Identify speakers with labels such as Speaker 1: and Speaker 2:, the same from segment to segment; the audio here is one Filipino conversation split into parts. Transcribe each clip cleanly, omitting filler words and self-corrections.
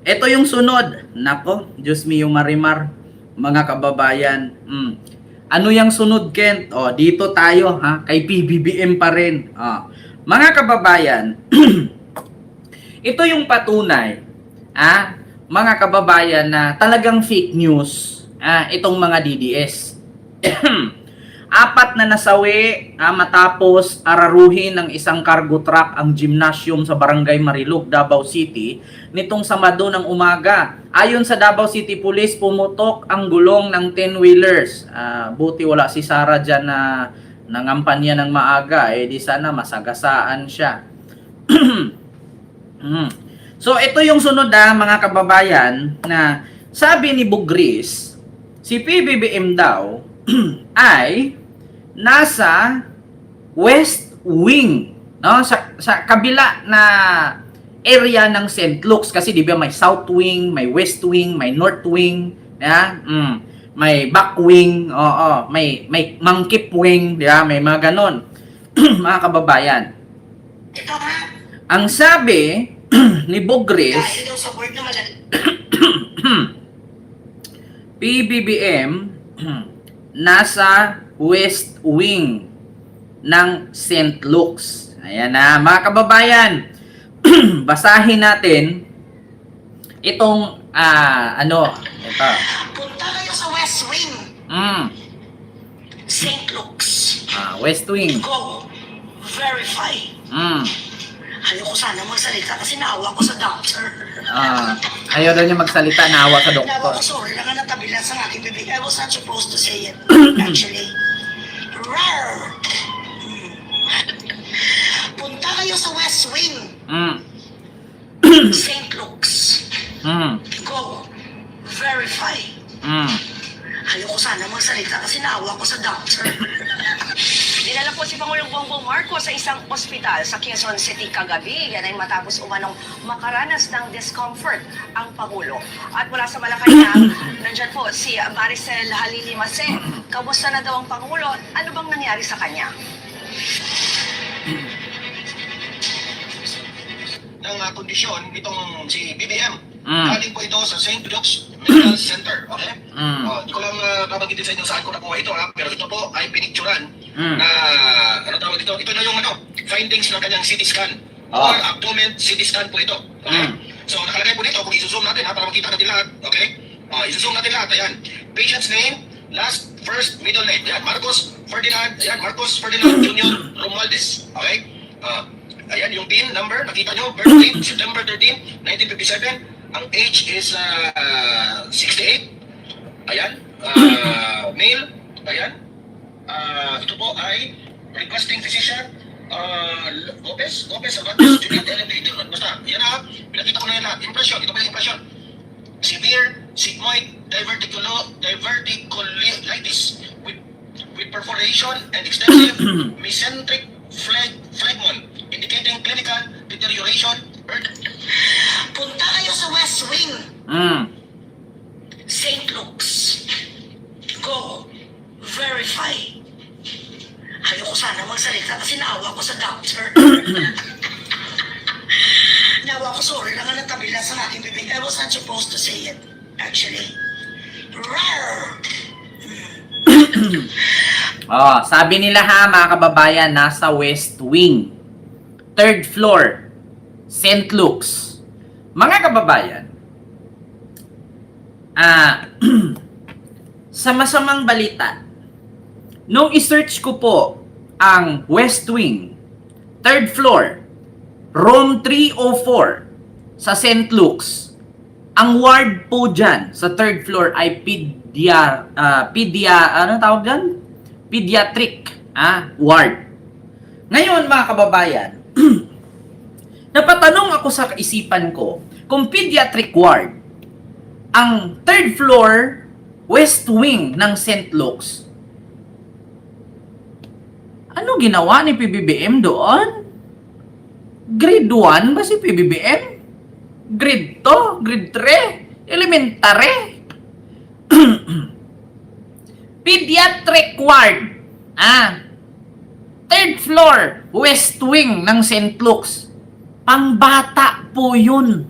Speaker 1: Ito yung sunod. Nako, Diyos mio Marimar, mga kababayan. Ano yung sunod, Kent? Dito tayo, kay PBBM pa rin. Mga kababayan, ito yung patunay, mga kababayan, na talagang fake news, itong mga DDS. Apat na nasawi matapos araruhin ng isang cargo truck ang gymnasium sa Barangay Marilog, Davao City nitong Sabado ng umaga. Ayon sa Davao City Police, pumutok ang gulong ng 10-wheelers. Buti wala si Sarah dyan na nangampanya ng maaga. Di sana masagasaan siya. So ito yung sunod mga kababayan, na sabi ni Bugris, si PBBM daw ay nasa West Wing, no? Sa kabila na area ng St. Luke's, kasi di ba may South Wing, may West Wing, may North Wing, may Back Wing, may Mangkip Wing, di ba? May mga ganon. Mga kababayan, ang sabi ni Bugris, PBBM nasa West Wing ng St. Luke's. Ayan na, mga kababayan. Basahin natin itong ito.
Speaker 2: Punta kayo sa West Wing. St. Luke's.
Speaker 1: West Wing.
Speaker 2: Go. Verify. Ayoko sana magsalita kasi naawa ko sa doctor.
Speaker 1: Ayaw daw niya magsalita, naawa sa
Speaker 2: Naawa
Speaker 1: doktor.
Speaker 2: ko, sorry lang na tabilan sa aking bibig. I was not supposed to say it, actually. Rar. Punta kayo sa West Wing. St. Luke's. Go. Verify. Ayoko sana magsalita kasi naawa ko sa doctor.
Speaker 3: Dinala po si Pangulong Bongbong Marcos sa isang ospital sa Quezon City kagabi. Yan ay matapos umanong makaranas ng discomfort ang Pangulo. At mula sa Malacanang, nandyan po si Maricel Halili Mase. Kamusta na daw ang Pangulo? Ano bang nangyari sa kanya?
Speaker 4: Ng kondisyon itong si BBM. Galing po ito sa St. Luke's Medical Center. Okay? Hindi ko lang kabagitin sa inyo saan ko nakuha ito, pero ito po ay pinicturan na ano tawag dito? Ito na yung findings ng kanyang CT scan. Or abdomen CT scan po ito. Okay? So nakalagay po dito, kung isusum natin para makita natin lahat. Okay? Isusum natin lahat. Ayan. Patient's name, last, first, middle name. Ayan. Marcos Ferdinand. Ayan. Marcos Ferdinand Jr. Romualdez. Okay? Ayan yung PIN number, nakita nyo, birth date, September 13, 1957. Ang age is 68. Ayan. Male. Ayan. Ito po ay requesting physician Gomez Abates, Juliet Elevator. Basta, yan pinakita ko na yan lahat. Impression, ito ba yung impression? Severe sigmoid diverticulitis with perforation and extensive mesenteric phlegmon indicating clinical deterioration.
Speaker 2: Punta kayo sa West Wing. St. Luke's. Go. Verify. Ayoko sana magsalita kasi naawa ko sa doctor. Naawa ko, sorry lang na tabilan sa aking bibig. I was not supposed to say it, actually. Rar.
Speaker 1: Sabi nila mga kababayan, nasa West Wing, 3rd floor, St. Luke's. Mga kababayan, sa masamang balita, nung i-search ko po ang West Wing, 3rd floor, room 304 sa St. Luke's, ang ward po dyan sa 3rd floor ay pediatric ward. Ngayon mga kababayan, napatanong ako sa kaisipan ko, kung pediatric ward, ang 3rd floor, West Wing ng St. Luke's, ano ginawa ni PBBM doon? Grade 1 ba si PBBM? Grade 2? Grade 3? Elementary? Pediatric ward. 3rd floor, West Wing ng St. Luke's. Pangbata po yun.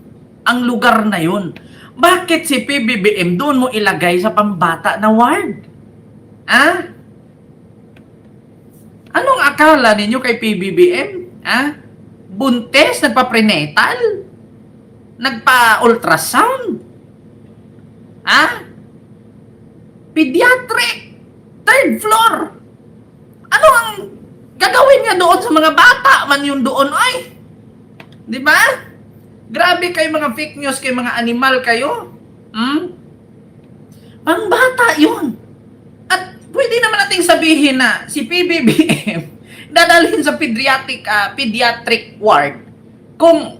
Speaker 1: ang lugar na yun. Bakit si PBBM doon mo ilagay sa pambata na ward? Ah? Anong akala ninyo kay PBBM? Ah? Buntes, nagpa-prenatal? Nagpa-ultrasound? Ah? Pediatric? Third floor? Ano ang gagawin niya doon sa mga bata man yun doon, ay? Di ba? Grabe kayo mga fake news, kayo mga animal kayo. Ang bata yun. At pwede naman nating sabihin na si PBBM dadalhin sa pediatric ward kung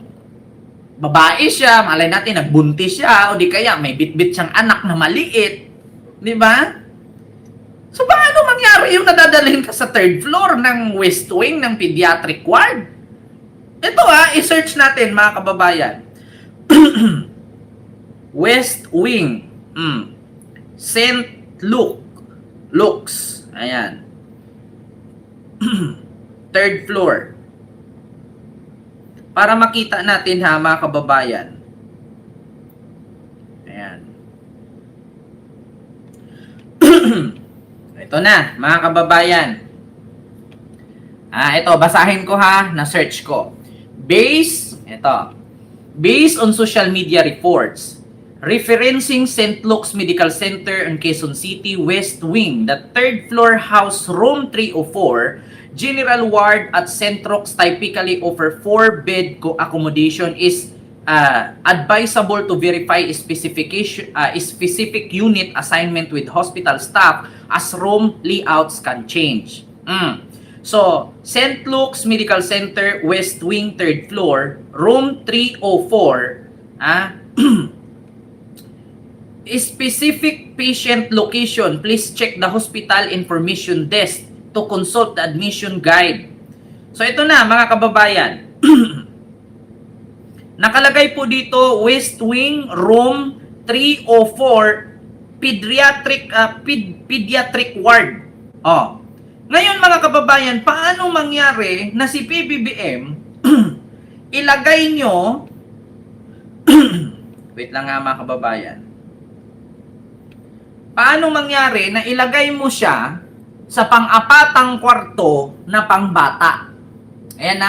Speaker 1: babae siya, malay natin nagbuntis siya, o di kaya may bitbit siyang anak na maliit. Di ba? So paano mangyari yung nadadalhin ka sa third floor ng west wing ng pediatric ward? Ito i-search natin mga kababayan. West Wing. St. Luke's. Ayan. Third floor. Para makita natin mga kababayan. Ayan. Ito na, mga kababayan. Ito, basahin ko na-search ko. Based on social media reports, referencing St. Luke's Medical Center in Quezon City, West Wing, the third floor house room 304, General Ward at St. Luke's typically offer 4-bed accommodation is advisable to verify specific unit assignment with hospital staff as room layouts can change. So, St. Luke's Medical Center, West Wing, 3rd floor, room 304, specific patient location. Please check the hospital information desk to consult the admission guide. So, ito na, mga kababayan. Nakalagay po dito, West Wing, room 304, pediatric ward. Ngayon mga kababayan, paano mangyari na si PBBM ilagay nyo wait lang mga kababayan. Paano mangyari na ilagay mo siya sa pang-apatang kwarto na pangbata? Ayan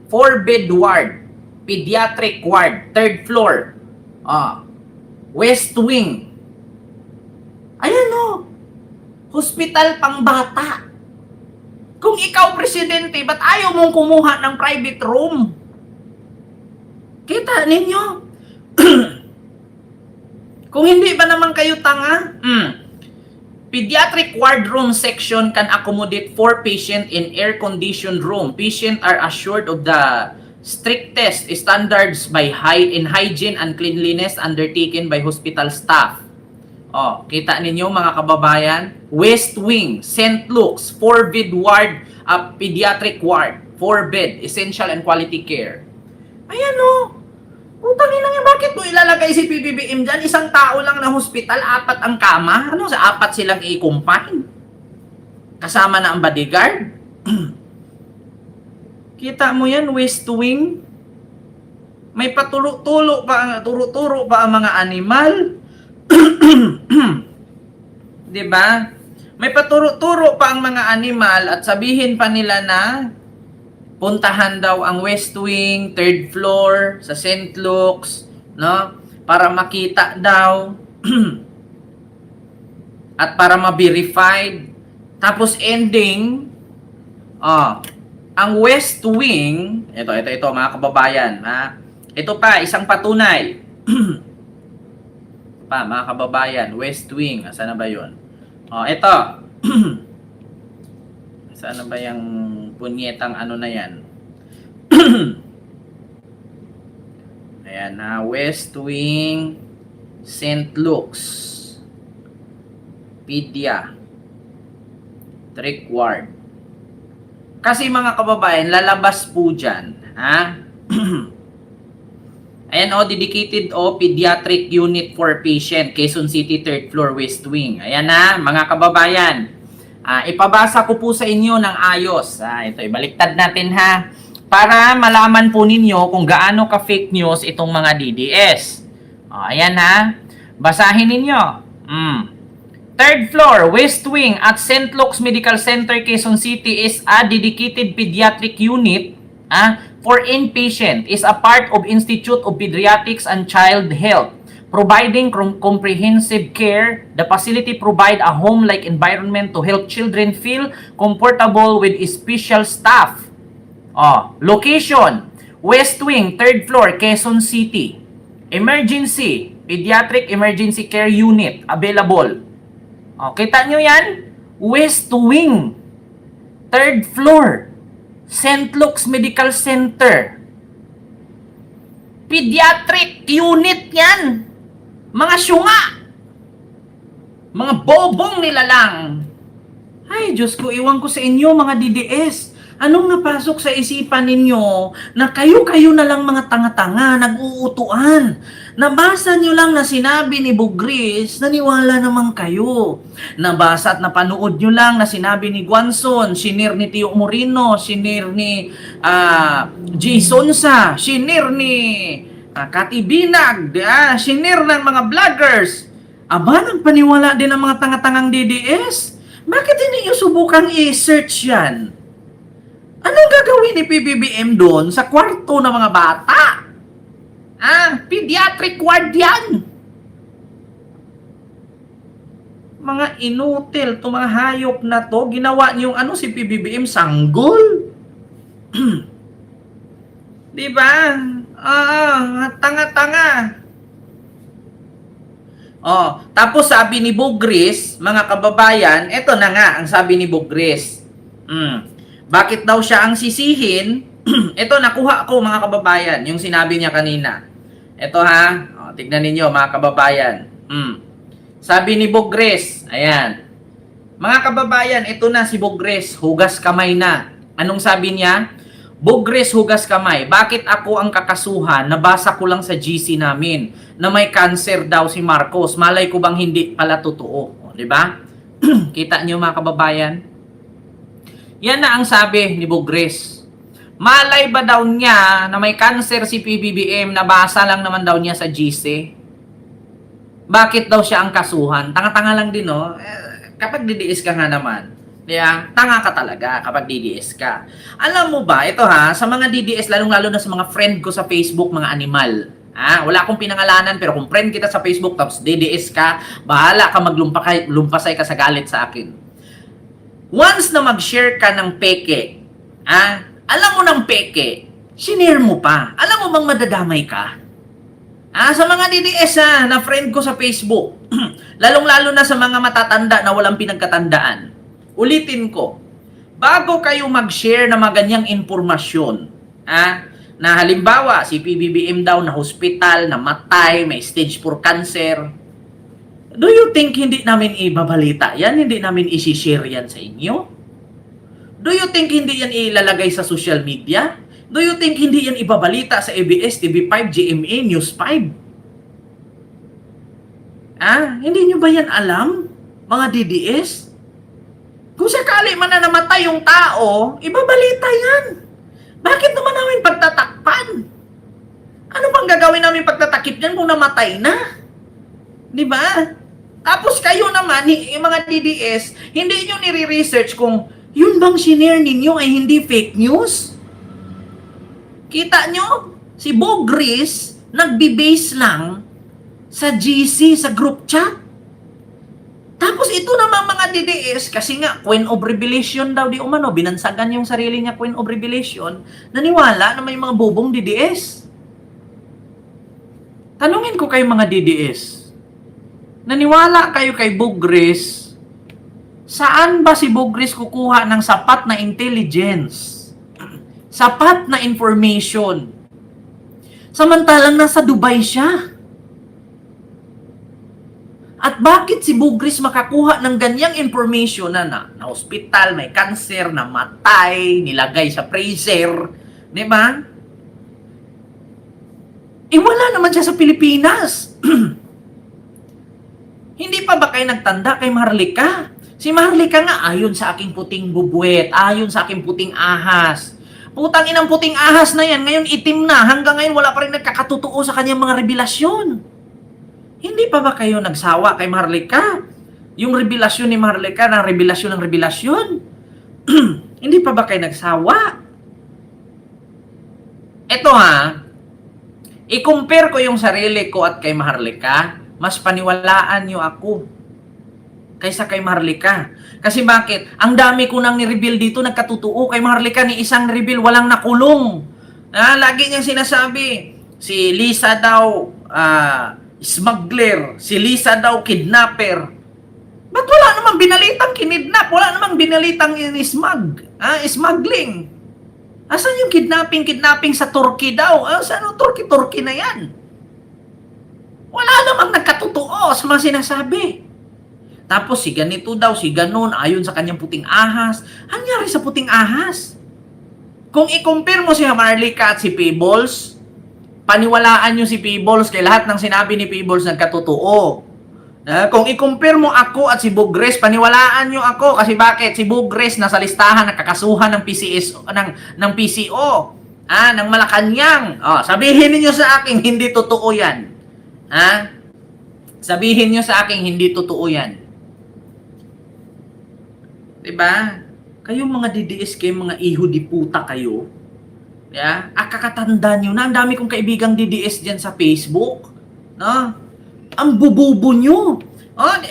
Speaker 1: 4-bed ward, pediatric ward, 3rd floor. West Wing. Ayan hospital pangbata. Kung ikaw presidente, ba't ayaw mong kumuha ng private room? Kita ninyo? Kung hindi ba naman kayo tanga? Pediatric ward room section can accommodate 4 patients in air-conditioned room. Patients are assured of the strictest standards in hygiene and cleanliness undertaken by hospital staff. Kita ninyo mga kababayan, West Wing, St. Luke's, 4-bed ward, pediatric ward, 4-bed, essential and quality care. Ayan Utangin lang bakit mo ilalagay si PBBM dyan? Isang tao lang na hospital, 4 ang kama. Sa 4 silang i-confine? Kasama na ang bodyguard? Kita mo yan, West Wing? May paturo-turo pa ang mga animal. Diba? May paturo-turo pa ang mga animal at sabihin pa nila na puntahan daw ang West Wing, 3rd floor sa St. Luke's, para makita daw at para ma-verified. Tapos ending, ang West Wing, ito mga kababayan, ito pa, isang patunay. Mga kababayan, West Wing, asan na ba yun? Ito. Saan na ba yung punyetang na yan? Ayan West Wing, St. Luke's, Pediatric Ward. Kasi mga kababayan, lalabas po dyan, Ayan dedicated pediatric unit for patient, Quezon City 3rd floor West Wing. Ayan mga kababayan. Ipabasa ko po sa inyo ng ayos. Ito, ibaliktad natin para malaman po ninyo kung gaano ka fake news itong mga DDS. Ayan ha. Basahin ninyo. Third floor, West Wing at St. Luke's Medical Center, Quezon City is a dedicated pediatric unit for inpatient. Is a part of Institute of Pediatrics and Child Health. Providing comprehensive care, the facility provide a home-like environment to help children feel comfortable with special staff. Location, West Wing, 3rd floor, Quezon City. Emergency, Pediatric Emergency Care Unit, available. Kita nyo yan? West Wing, 3rd floor, St. Luke's Medical Center. Pediatric unit yan. Mga syunga. Mga bobong nila lang. Ay, Diyos ko, iwan ko sa inyo mga DDS. Anong napasok sa isipan ninyo na kayo-kayo na lang mga tanga-tanga, nag-uutuan? Nabasa nyo lang na sinabi ni Bugris, naniwala naman kayo. Nabasa at napanood nyo lang na sinabi ni Guanzon, sinir ni Tio Moreno, sinir ni Jason Sa, sinir ni Kati Binag, sinir ng mga vloggers. Aba, nagpaniwala din ang mga tanga-tangang DDS? Bakit hindi nyo subukang i-search yan? Anong gagawin ni PBBM doon sa kwarto ng mga bata? Pediatric ward yan. Mga inutil, to mga hayop na to, ginawa niyong si PBBM sanggol. Diba? Tanga-tanga. Tapos sabi ni Bugris, mga kababayan, eto na nga ang sabi ni Bugris. Bakit daw siya ang sisihin? Ito, nakuha ko mga kababayan, yung sinabi niya kanina. Ito ha, tignan ninyo mga kababayan. Sabi ni Bugres, ayan. Mga kababayan, ito na si Bugres, hugas kamay na. Anong sabi niya? Bugres, hugas kamay. Bakit ako ang kakasuhan? Nabasa ko lang sa GC namin na may cancer daw si Marcos. Malay ko bang hindi pala totoo? Di ba? Kita niyo mga kababayan? Yan na ang sabi ni Bugres. Malay ba daw niya na may cancer si PBBM, nabasa lang naman daw niya sa GC? Bakit daw siya ang kasuhan? Tanga-tanga lang din, no? Kapag DDS ka nga naman, tanga ka talaga kapag DDS ka. Alam mo ba, ito ha, sa mga DDS, lalong-lalo na sa mga friend ko sa Facebook, mga animal. Wala akong pinangalanan, pero kung friend kita sa Facebook, tapos DDS ka, bahala ka maglumpasay ka sa galit sa akin. Once na mag-share ka ng peke, alam mo ng peke, sinare mo pa. Alam mo bang madadamay ka? Sa mga DDS na friend ko sa Facebook, lalong-lalo na sa mga matatanda na walang pinagkatandaan, ulitin ko, bago kayo mag-share ng mga ganyang informasyon, na halimbawa, si PBBM daw na hospital, namatay, may stage 4 cancer, do you think hindi namin ibabalita yan? Hindi namin isi-share yan sa inyo? Do you think hindi yan ilalagay sa social media? Do you think hindi yan ibabalita sa ABS, TV5, GMA, News 5? Hindi nyo ba yan alam, mga DDS? Kung sakali man na namatay yung tao, ibabalita yan. Bakit naman namin pagtatakpan? Ano bang gagawin namin pagtatakip yan kung namatay na? Di ba? Tapos kayo naman, yung mga DDS, hindi nyo nire-research kung yun bang sinare ninyo ay hindi fake news? Kita nyo? Si Bugris, nagbe-base lang sa GC, sa group chat. Tapos ito naman mga DDS, kasi nga, Queen of Revelation daw di umano, binansagan yung sarili niya Queen of Revelation, naniwala na may mga bobong DDS. Tanungin ko kayo mga DDS, naniwala kayo kay Bugris, saan ba si Bugris kukuha ng sapat na intelligence? Sapat na information? Samantalang nasa Dubai siya. At bakit si Bugris makakuha ng ganyang information na hospital, may cancer, namatay, nilagay sa freezer, di ba? Wala naman siya sa Pilipinas. Hindi pa ba kayo nagtanda kay Maharlika? Si Maharlika nga, ayon sa aking puting bubuet, ayon sa aking puting ahas. Putang inang puting ahas na yan, ngayon itim na, hanggang ngayon wala pa rin nagkakatotoo sa kanyang mga revelasyon. Hindi pa ba kayo nagsawa kay Maharlika? Yung revelasyon ni Maharlika ng revelasyon. Hindi pa ba kayo nagsawa? Ito ha, i-compare ko yung sarili ko at kay Maharlika, mas paniwalaan nyo ako kaysa kay Maharlika. Kasi bakit? Ang dami ko nang ni-reveal dito, nagkatotoo. Kay Maharlika, ni isang reveal, walang nakulong. Lagi niyang sinasabi, si Lisa daw, smuggler, si Lisa daw, kidnapper. Ba't wala namang binalitang kinidnap? Wala namang binalitang smuggling. Asan yung kidnapping sa Turkey daw? Saan yung Turkey na yan? Wala namang nagkatotoo sa mga sinasabi. Tapos si ganito daw, si ganon, ayon sa kanyang puting ahas. Ang nangyari sa puting ahas? Kung i-compare mo si Maharlika at si Peebles, paniwalaan nyo si Peebles kay lahat ng sinabi ni Peebles nagkatotoo. Kung i-compare mo ako at si Bugres, paniwalaan nyo ako. Kasi bakit? Si Bugres nasa listahan nakakasuhan ng PCO, ng Malacanang. Sabihin niyo sa akin, hindi totoo yan. Sabihin niyo sa akin, hindi totoo yan. Diba? Kayong mga DDS kayo, mga iho di puta kayo. Yeah? Kakatanda nyo na. Ang dami kong kaibigang DDS dyan sa Facebook. No? Ang bububo nyo.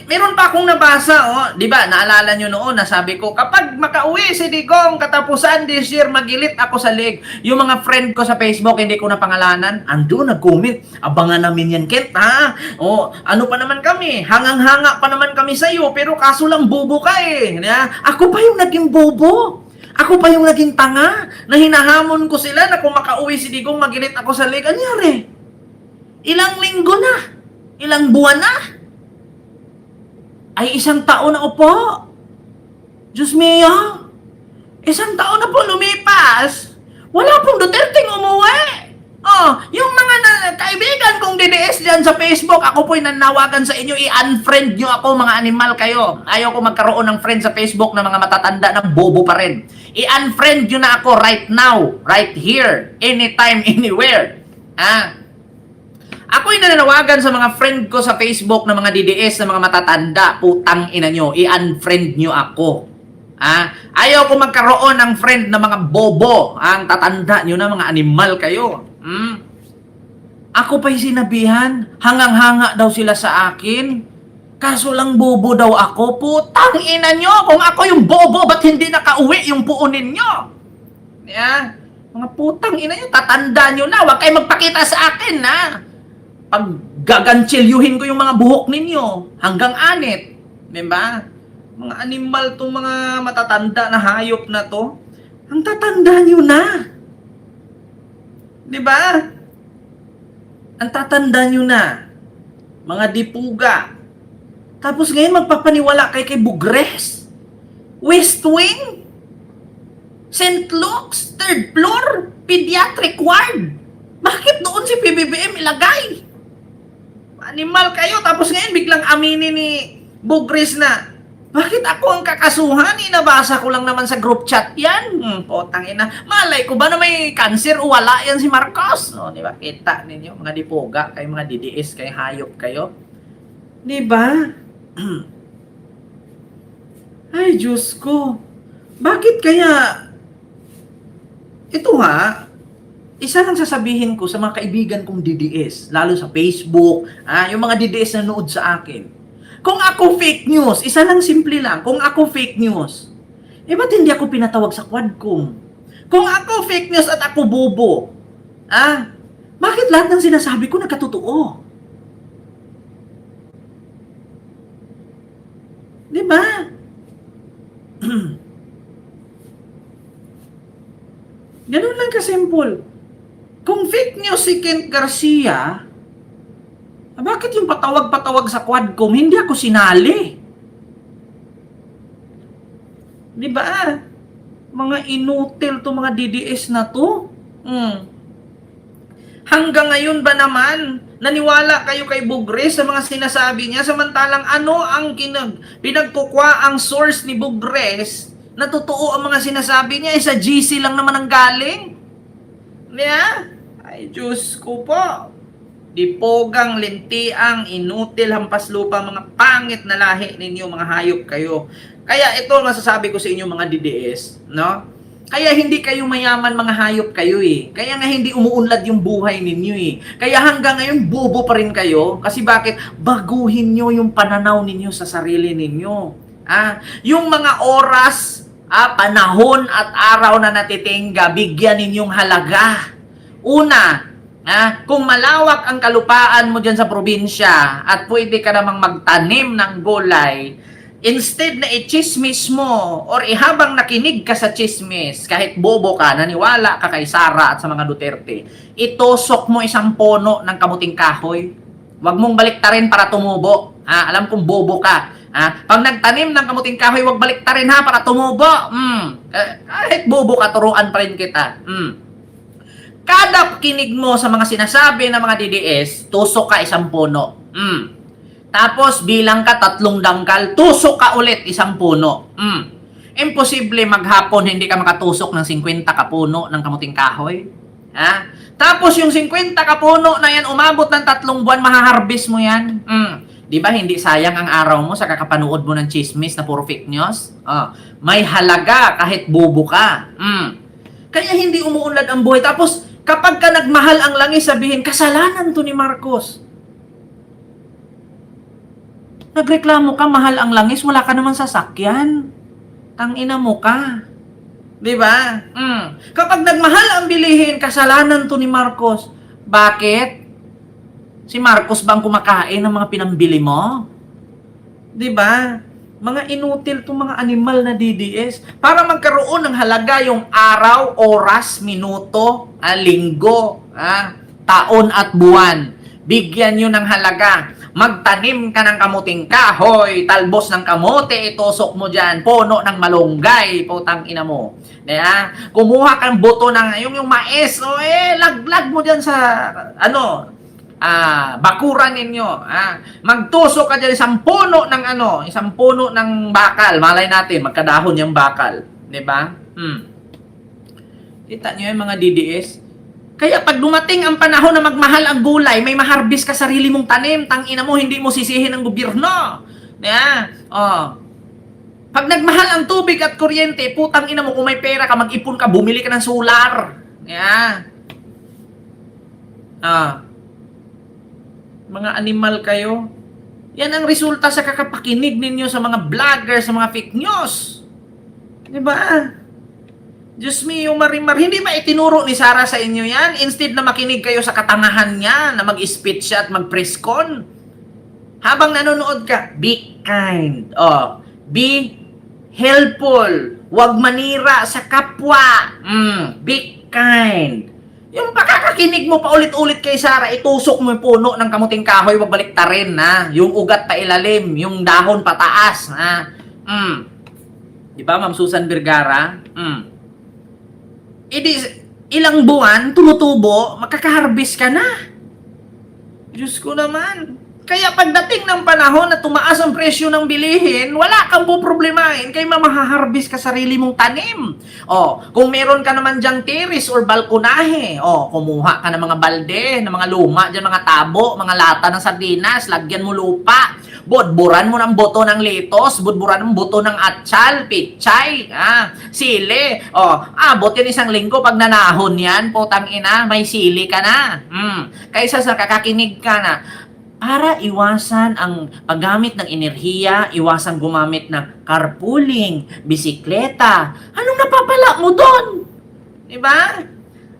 Speaker 1: Meron pa akong nabasa, di ba? Naalala nyo noon, nasabi ko, kapag makauwi si Digong, katapusan this year, magilit ako sa leg. Yung mga friend ko sa Facebook, hindi ko na pangalanan, ando, nag-comment, abangan namin yan, Kent, ha? Ano pa naman kami? Hangang-hanga pa naman kami sa'yo, pero kaso lang bobo ka eh. Ako pa yung naging bobo. Ako pa yung naging tanga, na hinahamon ko sila na kung makauwi si Digong, magilit ako sa leg. Anyari? Ilang linggo na? Ilang buwan na? Ay, 1 taon na upo. Diyos mio. 1 taon na po lumipas. Wala pong Duterteng umuwi. Yung mga kaibigan kong DDS dyan sa Facebook, ako po'y nanawagan sa inyo, i-unfriend nyo ako, mga animal kayo. Ayaw ko magkaroon ng friend sa Facebook na mga matatanda ng bobo pa rin. I-unfriend nyo na ako right now, right here, anytime, anywhere. Ako'y nananawagan sa mga friend ko sa Facebook na mga DDS na mga matatanda, putang ina nyo, i-unfriend nyo ako. Ayaw ko magkaroon ng friend na mga bobo, ang tatanda nyo na mga animal kayo. Ako pa'y sinabihan, hangang-hanga daw sila sa akin, kaso lang bobo daw ako, putang ina nyo, kung ako yung bobo, ba't hindi nakauwi yung puunin nyo? Mga putang ina nyo, tatanda nyo na, huwag kayo magpakita sa akin, ha? Pag gagantsilyuhin ko yung mga buhok ninyo hanggang anit, diba? Mga animal tong mga matatanda na hayop na to, ang tatanda nyo na, diba? Ang tatanda nyo na, mga dipuga. Tapos ngayon magpapaniwala kay Bugres, West Wing, St. Luke's, 3rd floor, pediatric ward. Bakit doon si PBBM ilagay? Animal kayo, tapos ngayon biglang aminin ni Bugres na, bakit ako ang kakasuhan? Inabasa ko lang naman sa group chat yan. Potang ina. Malay ko ba na may cancer o wala yan si Marcos? Di ba? Kita ninyo, mga dipoga, kayo mga DDS, kayo hayop kayo. Di ba? Ay, Diyos ko. Bakit kaya, ito ha, isa lang sasabihin ko sa mga kaibigan kong DDS, lalo sa Facebook, yung mga DDS na nood sa akin. Kung ako fake news, isa lang simple lang, kung ako fake news, ba't hindi ako pinatawag sa Quadcom? Kung ako fake news at ako bobo, bakit lahat ng sinasabi ko nagkatotoo? Di ba? Ganun lang kasimple. Kung fake news si Kent Garcia, bakit yung patawag-patawag sa Quadcom, hindi ako sinali? Di ba? Mga inutil to mga DDS na to. Hanggang ngayon ba naman, naniwala kayo kay Bugres sa mga sinasabi niya, samantalang ano ang pinagkukwa ang source ni Bugres Natotoo ang mga sinasabi niya, sa GC lang naman ang galing. Yeah? Ay, Diyos ko po. Dipogang, lintiang, inutil, hampas lupa, mga pangit na lahi ninyo, mga hayop kayo. Kaya ito masasabi ko sa inyo mga DDS, no? Kaya hindi kayo mayaman, mga hayop kayo eh. Kaya nga hindi umuunlad yung buhay ninyo eh. Kaya hanggang ngayon bobo pa rin kayo. Kasi bakit? Baguhin nyo yung pananaw ninyo sa sarili ninyo. Yung mga oras, panahon at araw na natitingga, bigyan ninyong halaga. Una, kung malawak ang kalupaan mo dyan sa probinsya at pwede ka namang magtanim ng gulay, instead na i-chismis mo or ihabang nakinig ka sa chismis, kahit bobo ka, naniwala ka kay Sara at sa mga Duterte, itusok mo isang puno ng kamuting kahoy. Huwag mong baliktarin para tumubo. Alam kong bobo ka. Pag nagtanim ng kamuting kahoy, huwag baliktarin para tumubo. Kahit bobo ka, turuan pa rin kita. Kada kinig mo sa mga sinasabi ng mga DDS, tusok ka isang puno. Tapos bilang ka 3 dangkal, tusok ka ulit isang puno. Imposible maghapon hindi ka makatusok ng 50 kapuno ng kamuting kahoy. Tapos yung 50 kapuno na yan, umabot ng 3 buwan, mahaharbis mo yan. Di ba hindi sayang ang araw mo sa kakapanood mo ng chismis na puro fake news? May halaga kahit bobo ka. Kaya hindi umuunlad ang buhay. Tapos kapag ka nagmahal ang langis, sabihin, kasalanan to ni Marcos. Nagreklamo ka, mahal ang langis, wala ka naman sasakyan. Tangina mo ka. Diba? Kapag nagmahal ang bilihin, kasalanan to ni Marcos. Bakit? Si Marcos ba ang kumakain ng mga pinambili mo? Diba? Mga inutil itong mga animal na DDS. Para magkaroon ng halaga yung araw, oras, minuto, linggo, taon at buwan. Bigyan nyo ng halaga. Magtanim ka ng kamuting kahoy, talbos ng kamote, itusok mo dyan, puno ng malunggay, putang ina mo. Kumuha ka ng buto ng, yung mais, laglag mo dyan sa, bakuran ninyo. Magtusok ka dyan isang puno ng bakal. Malay natin, magkadahon yung bakal. Diba? Kita nyo yung mga DDS? Kaya pag dumating ang panahon na magmahal ang gulay, may maharbis ka sarili mong tanim, tangina mo, hindi mo sisihin ang gobyerno. Pag nagmahal ang tubig at kuryente, putang ina mo, kung may pera ka, mag-ipon ka, bumili ka ng solar. Mga animal kayo. Yan ang resulta sa kakapakinig ninyo sa mga vlogger, sa mga fake news. Diba? Diyos me, yung marimar. Hindi ba itinuro ni Sara sa inyo yan? Instead na makinig kayo sa katangahan niya, na mag-speech siya at mag-press con. Habang nanonood ka, be kind. Be helpful. Huwag manira sa kapwa. Be kind. Yung pakakakinig mo pa ulit-ulit kay Sara, itusok mo yung puno ng kamuting kahoy, wag baliktarin, yung ugat pa ilalim, yung dahon pataas. Di ba, Ma'am Susan Vergara? Ilang buwan, tumutubo, makakaharbis ka na. Diyos ko naman. Kaya pagdating ng panahon na tumaas ang presyo ng bilihin, wala kang poproblemahin kaya mamahaharbis ka sarili mong tanim. Kung meron ka naman dyang terrace or balkonahe, kumuha ka ng mga balde, ng mga luma, dyan mga tabo, mga lata ng sardinas, lagyan mo lupa, budburan mo ng buto ng litos, budburan mo buto ng atsal, pichay, sili. Abot yan isang linggo pag nanahon yan, putang ina, may sili ka na. Kaysa sa kakakinig ka na, para iwasan ang paggamit ng enerhiya, iwasan gumamit ng carpooling, bisikleta. Anong napapala mo doon? Diba?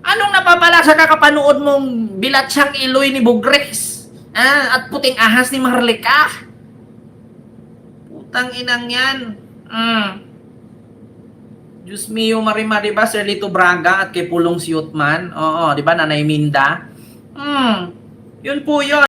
Speaker 1: Anong napapala sa kakapanood mong bilatsyang iloy ni Bugres? At puting ahas ni Marlika? Putang inang yan. Diyos mio, Marimar, diba? Sir Lito Braga at kay Pulong Siyutman. Oo, diba? Nanay Minda. Yun po yun.